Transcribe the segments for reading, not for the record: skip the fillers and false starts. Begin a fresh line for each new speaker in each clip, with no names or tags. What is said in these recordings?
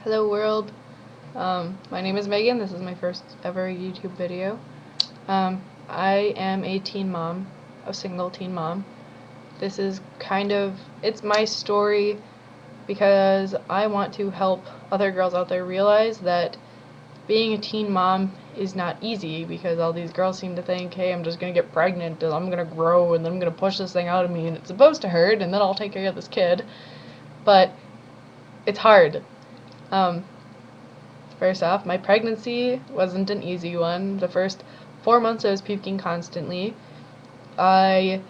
Hello world. My name is Megan. This is my first ever YouTube video. I am a teen mom, a single teen mom. This is it's my story because I want to help other girls out there realize that being a teen mom is not easy, because all these girls seem to think, hey, I'm just gonna get pregnant and I'm gonna grow and then I'm gonna push this thing out of me and it's supposed to hurt and then I'll take care of this kid. But it's hard. Um, First off, my pregnancy wasn't an easy one. The first 4 months I was puking constantly. I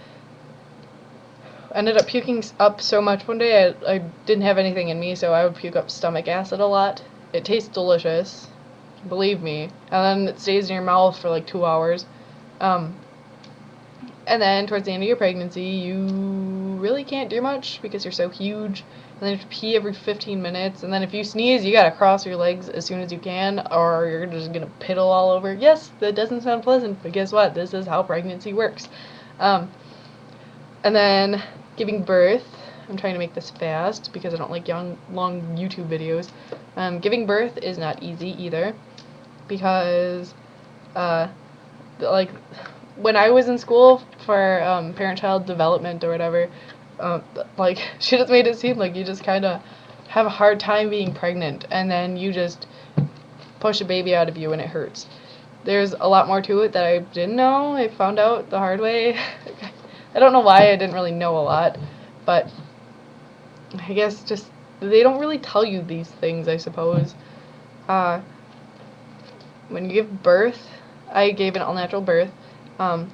ended up puking up so much one day I didn't have anything in me, so I would puke up stomach acid a lot. It tastes delicious, believe me. And then it stays in your mouth for like 2 hours. Um, and then towards the end of your pregnancy, you really can't do much because you're so huge. And then you have to pee every 15 minutes. And then if you sneeze, you gotta cross your legs as soon as you can, or you're just gonna piddle all over. Yes, that doesn't sound pleasant, but guess what? This is how pregnancy works. And then giving birth. I'm trying to make this fast because I don't like long YouTube videos. Giving birth is not easy either, because like when I was in school for parent-child development or whatever, like she just made it seem like you just kind of have a hard time being pregnant, and then you just push a baby out of you and it hurts. There's a lot more to it that I didn't know. I found out the hard way. I don't know why I didn't really know a lot, but I guess just they don't really tell you these things, I suppose. Uh, when you give birth, I gave an all-natural birth.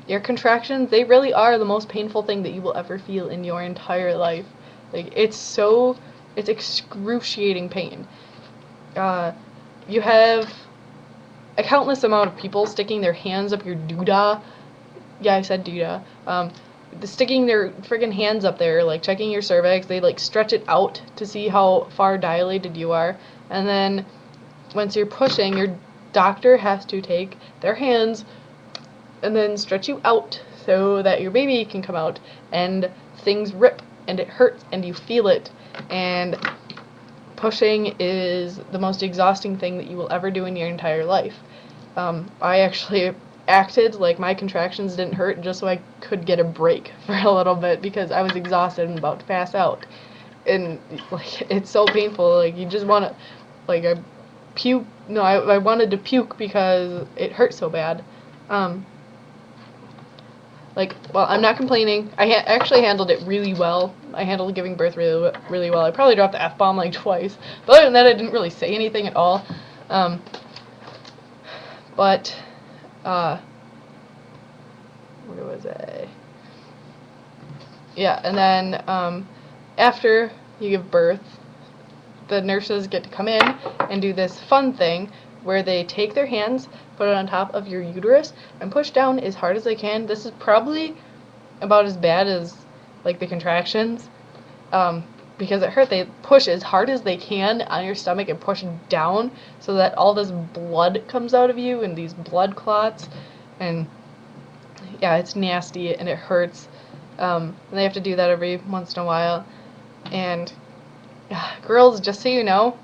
Your contractions, they really are the most painful thing that you will ever feel in your entire life. Like, it's excruciating pain. You have a countless amount of people sticking their hands up your doodah. Yeah, I said doodah. Sticking their friggin' hands up there, like checking your cervix. They like stretch it out to see how far dilated you are. And then once you're pushing, your doctor has to take their hands and then stretch you out so that your baby can come out, and things rip and it hurts and you feel it, and pushing is the most exhausting thing that you will ever do in your entire life. I actually acted like my contractions didn't hurt just so I could get a break for a little bit, because I was exhausted and about to pass out, and like it's so painful. Like you just want to, like I puke. No, I wanted to puke because it hurt so bad. Well, I'm not complaining. I actually handled it really well. I handled giving birth really well. I probably dropped the F-bomb like twice. But other than that, I didn't really say anything at all. But, where was I? Yeah, and then, after you give birth, the nurses get to come in and do this fun thing where they take their hands, put it on top of your uterus, and push down as hard as they can. This is probably about as bad as like the contractions, because it hurt. They push as hard as they can on your stomach and push down so that all this blood comes out of you and these blood clots, and yeah, it's nasty and it hurts. And they have to do that every once in a while. And girls, just so you know,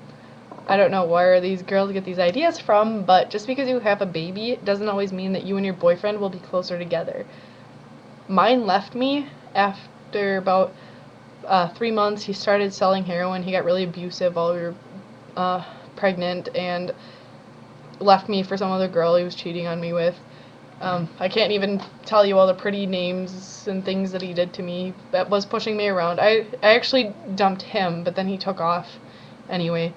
I don't know where these girls get these ideas from, but just because you have a baby doesn't always mean that you and your boyfriend will be closer together. Mine left me after about 3 months. He started selling heroin. He got really abusive while we were pregnant, and left me for some other girl he was cheating on me with. I can't even tell you all the pretty names and things that he did to me that was pushing me around. I actually dumped him, but then he took off anyway.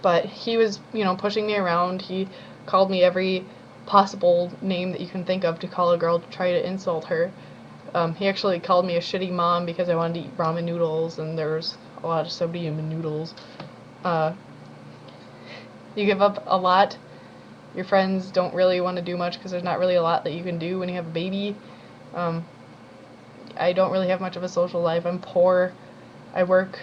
But he was, pushing me around. He called me every possible name that you can think of to call a girl to try to insult her. He actually called me a shitty mom because I wanted to eat ramen noodles, and there was a lot of sodium in noodles. You give up a lot. Your friends don't really want to do much because there's not really a lot that you can do when you have a baby. I don't really have much of a social life. I'm poor. I work.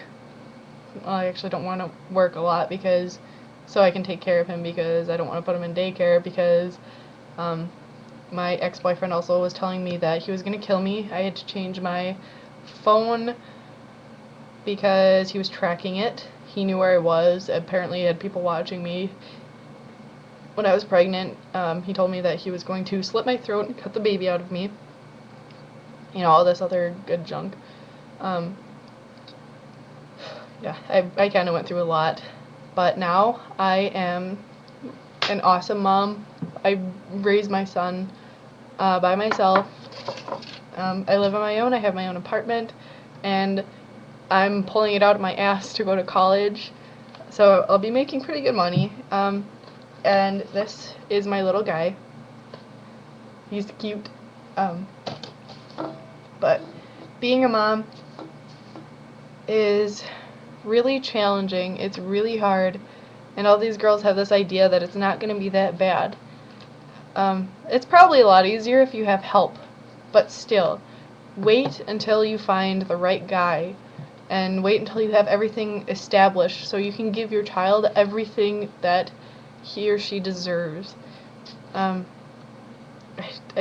Well, I actually don't want to work a lot because so I can take care of him, because I don't want to put him in daycare, because my ex-boyfriend also was telling me that he was going to kill me. I had to change my phone because he was tracking it. He knew where I was. Apparently, he had people watching me. When I was pregnant, he told me that he was going to slit my throat and cut the baby out of me. You know, all this other good junk. Yeah, I kind of went through a lot. But now I am an awesome mom. I raised my son by myself. I live on my own. I have my own apartment. And I'm pulling it out of my ass to go to college. So I'll be making pretty good money. And this is my little guy. He's cute. But being a mom is really challenging. It's really hard. And all these girls have this idea that it's not going to be that bad. It's probably a lot easier if you have help. But still, wait until you find the right guy. And wait until you have everything established so you can give your child everything that he or she deserves. I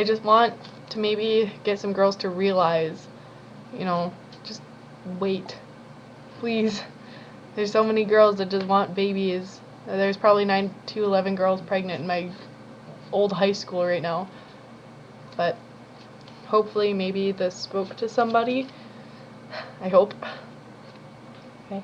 just want to maybe get some girls to realize, you know, just wait. Please. There's so many girls that just want babies. There's probably 9 to 11 girls pregnant in my old high school right now. But hopefully maybe this spoke to somebody. I hope. Okay.